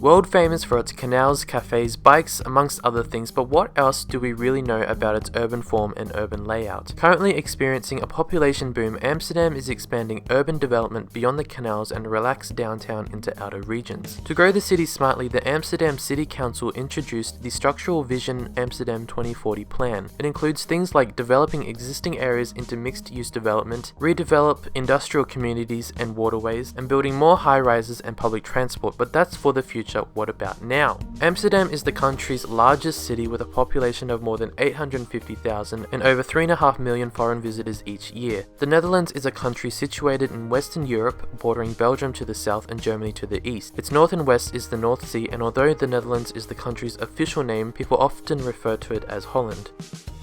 World famous for its canals, cafes, bikes, amongst other things, but what else do we really know about its urban form and urban layout? Currently experiencing a population boom, Amsterdam is expanding urban development beyond the canals and relaxed downtown into outer regions. To grow the city smartly, the Amsterdam City Council introduced the Structural Vision Amsterdam 2040 plan. It includes things like developing existing areas into mixed-use development, redevelop industrial communities and waterways, and building more high-rises and public transport, but that's for the future. What about now? Amsterdam is the country's largest city with a population of more than 850,000 and over 3.5 million foreign visitors each year. The Netherlands is a country situated in Western Europe, bordering Belgium to the south and Germany to the east. Its north and west is the North Sea, and although the Netherlands is the country's official name, people often refer to it as Holland.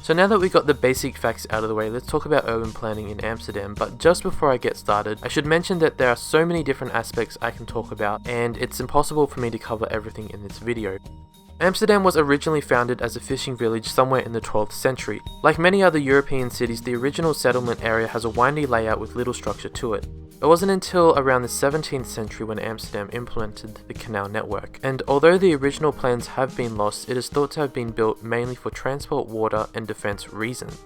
So now that we got the basic facts out of the way, let's talk about urban planning in Amsterdam. But just before I get started, I should mention that there are so many different aspects I can talk about, and it's impossible for me to cover everything in this video. Amsterdam was originally founded as a fishing village somewhere in the 12th century. Like many other European cities, the original settlement area has a windy layout with little structure to it. It wasn't until around the 17th century when Amsterdam implemented the canal network, and although the original plans have been lost, it is thought to have been built mainly for transport, water, and defense reasons.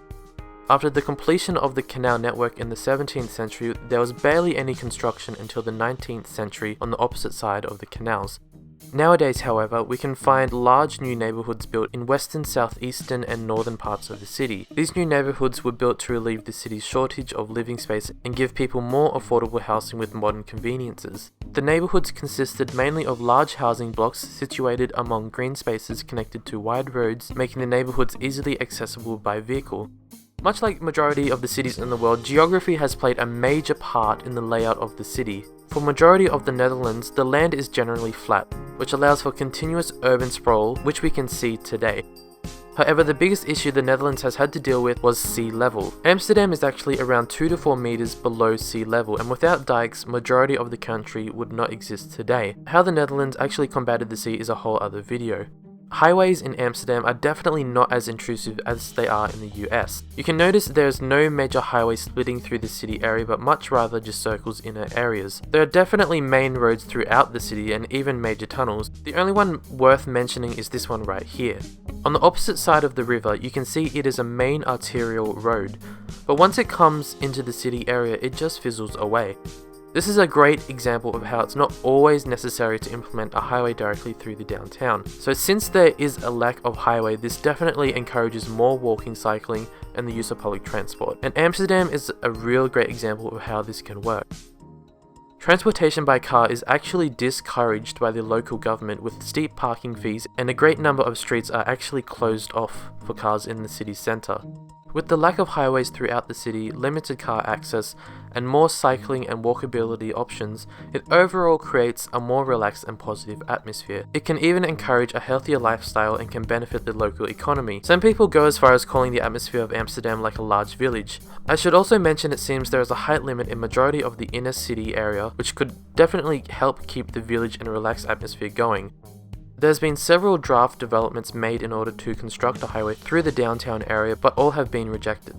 After the completion of the canal network in the 17th century, there was barely any construction until the 19th century on the opposite side of the canals. Nowadays, however, we can find large new neighbourhoods built in western, southeastern and northern parts of the city. These new neighbourhoods were built to relieve the city's shortage of living space and give people more affordable housing with modern conveniences. The neighbourhoods consisted mainly of large housing blocks situated among green spaces connected to wide roads, making the neighbourhoods easily accessible by vehicle. Much like majority of the cities in the world, geography has played a major part in the layout of the city. For majority of the Netherlands, the land is generally flat, which allows for continuous urban sprawl, which we can see today. However, the biggest issue the Netherlands has had to deal with was sea level. Amsterdam is actually around 2 to 4 meters below sea level, and without dikes, majority of the country would not exist today. How the Netherlands actually combated the sea is a whole other video. Highways in Amsterdam are definitely not as intrusive as they are in the US. You can notice there is no major highway splitting through the city area, but much rather just circles inner areas. There are definitely main roads throughout the city and even major tunnels. The only one worth mentioning is this one right here. On the opposite side of the river, you can see it is a main arterial road, but once it comes into the city area, it just fizzles away. This is a great example of how it's not always necessary to implement a highway directly through the downtown. So since there is a lack of highway, this definitely encourages more walking, cycling, and the use of public transport. And Amsterdam is a real great example of how this can work. Transportation by car is actually discouraged by the local government with steep parking fees, and a great number of streets are actually closed off for cars in the city centre. With the lack of highways throughout the city, limited car access, and more cycling and walkability options, it overall creates a more relaxed and positive atmosphere. It can even encourage a healthier lifestyle and can benefit the local economy. Some people go as far as calling the atmosphere of Amsterdam like a large village. I should also mention it seems there is a height limit in majority of the inner city area, which could definitely help keep the village and relaxed atmosphere going. There's been several draft developments made in order to construct a highway through the downtown area, but all have been rejected.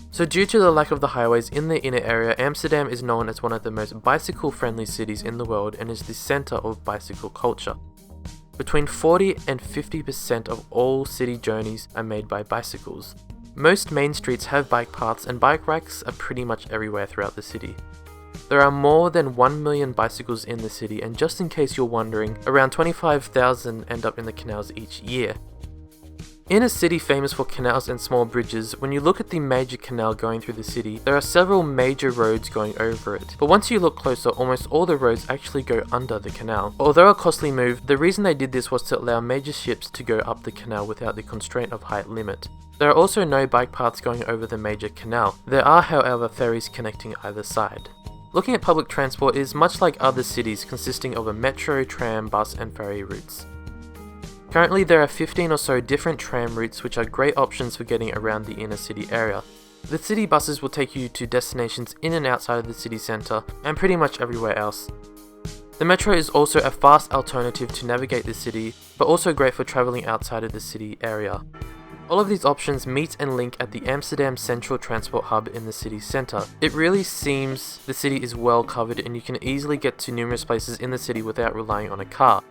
So due to the lack of the highways in the inner area, Amsterdam is known as one of the most bicycle-friendly cities in the world and is the centre of bicycle culture. Between 40 and 50% of all city journeys are made by bicycles. Most main streets have bike paths, and bike racks are pretty much everywhere throughout the city. There are more than 1 million bicycles in the city, and just in case you're wondering, around 25,000 end up in the canals each year. In a city famous for canals and small bridges, when you look at the major canal going through the city, there are several major roads going over it. But once you look closer, almost all the roads actually go under the canal. Although a costly move, the reason they did this was to allow major ships to go up the canal without the constraint of height limit. There are also no bike paths going over the major canal. There are, however, ferries connecting either side. Looking at public transport is much like other cities, consisting of a metro, tram, bus and ferry routes. Currently there are 15 or so different tram routes which are great options for getting around the inner city area. The city buses will take you to destinations in and outside of the city centre and pretty much everywhere else. The metro is also a fast alternative to navigate the city, but also great for travelling outside of the city area. All of these options meet and link at the Amsterdam Central Transport Hub in the city centre. It really seems the city is well covered and you can easily get to numerous places in the city without relying on a car.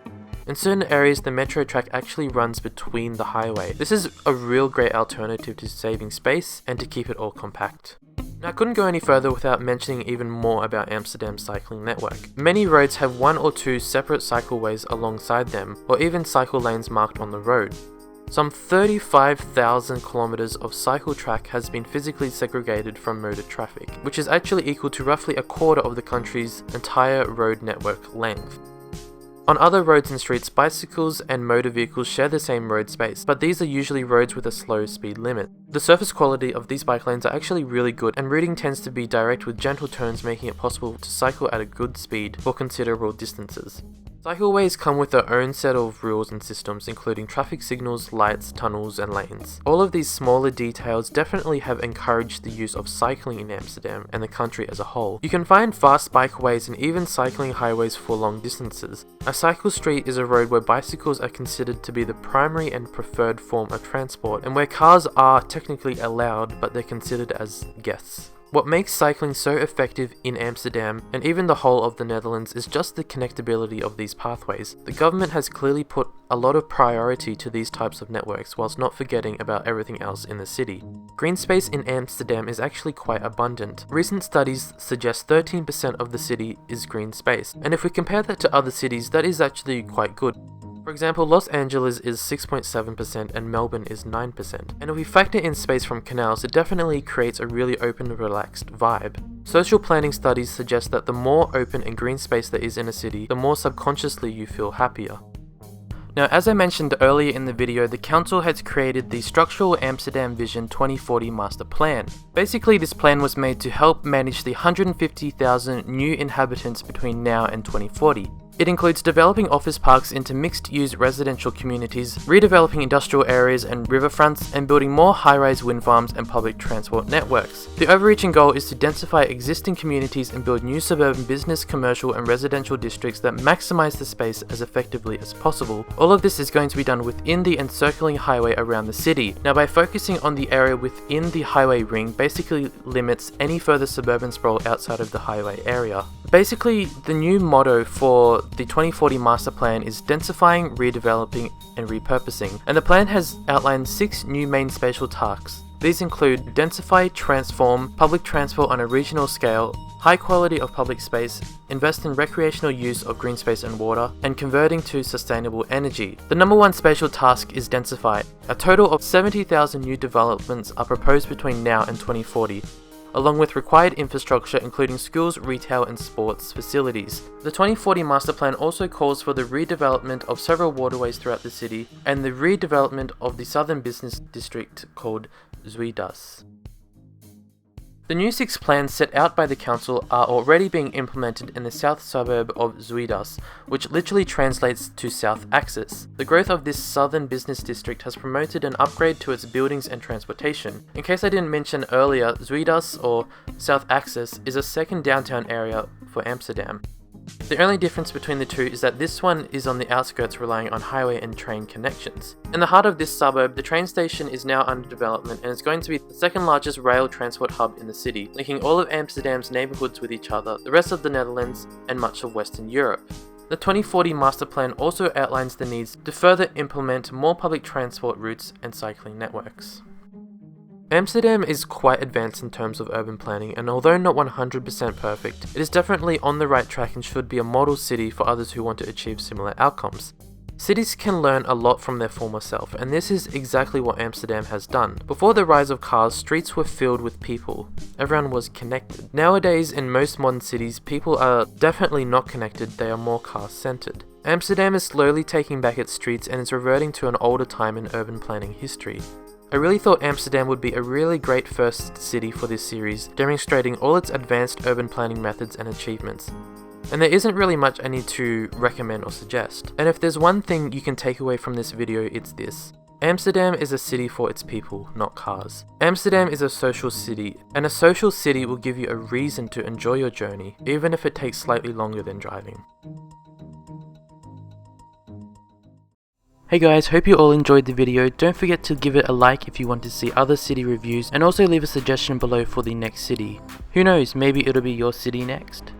In certain areas, the metro track actually runs between the highway. This is a real great alternative to saving space and to keep it all compact. Now, I couldn't go any further without mentioning even more about Amsterdam's cycling network. Many roads have 1 or 2 separate cycleways alongside them, or even cycle lanes marked on the road. Some 35,000 kilometers of cycle track has been physically segregated from motor traffic, which is actually equal to roughly a quarter of the country's entire road network length. On other roads and streets, bicycles and motor vehicles share the same road space, but these are usually roads with a slow speed limit. The surface quality of these bike lanes are actually really good, and routing tends to be direct with gentle turns, making it possible to cycle at a good speed for considerable distances. Cycleways come with their own set of rules and systems, including traffic signals, lights, tunnels, and lanes. All of these smaller details definitely have encouraged the use of cycling in Amsterdam and the country as a whole. You can find fast bikeways and even cycling highways for long distances. A cycle street is a road where bicycles are considered to be the primary and preferred form of transport, and where cars are technically allowed, but they're considered as guests. What makes cycling so effective in Amsterdam and even the whole of the Netherlands is just the connectability of these pathways. The government has clearly put a lot of priority to these types of networks whilst not forgetting about everything else in the city. Green space in Amsterdam is actually quite abundant. Recent studies suggest 13% of the city is green space, and if we compare that to other cities, that is actually quite good. For example, Los Angeles is 6.7% and Melbourne is 9%. And if we factor in space from canals, it definitely creates a really open, relaxed vibe. Social planning studies suggest that the more open and green space there is in a city, the more subconsciously you feel happier. Now, as I mentioned earlier in the video, the council has created the Structural Amsterdam Vision 2040 Master Plan. Basically, this plan was made to help manage the 150,000 new inhabitants between now and 2040. It includes developing office parks into mixed-use residential communities, redeveloping industrial areas and riverfronts, and building more high-rise wind farms and public transport networks. The overreaching goal is to densify existing communities and build new suburban business, commercial, and residential districts that maximize the space as effectively as possible. All of this is going to be done within the encircling highway around the city. Now, by focusing on the area within the highway ring, basically limits any further suburban sprawl outside of the highway area. Basically, the new motto for the 2040 Master Plan is densifying, redeveloping, and repurposing, and the plan has outlined 6 new main spatial tasks. These include densify, transform, public transport on a regional scale, high quality of public space, invest in recreational use of green space and water, and converting to sustainable energy. The number 1 spatial task is densify. A total of 70,000 new developments are proposed between now and 2040. Along with required infrastructure including schools, retail and sports facilities. The 2040 Master Plan also calls for the redevelopment of several waterways throughout the city and the redevelopment of the southern business district called Zuidas. The new 6 plans set out by the council are already being implemented in the south suburb of Zuidas, which literally translates to South Axis. The growth of this southern business district has promoted an upgrade to its buildings and transportation. In case I didn't mention earlier, Zuidas, or South Axis, is a second downtown area for Amsterdam. The only difference between the two is that this one is on the outskirts relying on highway and train connections. In the heart of this suburb, the train station is now under development and is going to be the second largest rail transport hub in the city, linking all of Amsterdam's neighbourhoods with each other, the rest of the Netherlands, and much of Western Europe. The 2040 Master Plan also outlines the needs to further implement more public transport routes and cycling networks. Amsterdam is quite advanced in terms of urban planning, and although not 100% perfect, it is definitely on the right track and should be a model city for others who want to achieve similar outcomes. Cities can learn a lot from their former self, and this is exactly what Amsterdam has done. Before the rise of cars, streets were filled with people. Everyone was connected. Nowadays, in most modern cities, people are definitely not connected, they are more car-centered. Amsterdam is slowly taking back its streets and is reverting to an older time in urban planning history. I really thought Amsterdam would be a really great first city for this series, demonstrating all its advanced urban planning methods and achievements. And there isn't really much I need to recommend or suggest. And if there's one thing you can take away from this video, it's this. Amsterdam is a city for its people, not cars. Amsterdam is a social city, and a social city will give you a reason to enjoy your journey, even if it takes slightly longer than driving. Hey guys, hope you all enjoyed the video. Don't forget to give it a like if you want to see other city reviews, and also leave a suggestion below for the next city. Who knows, maybe it'll be your city next.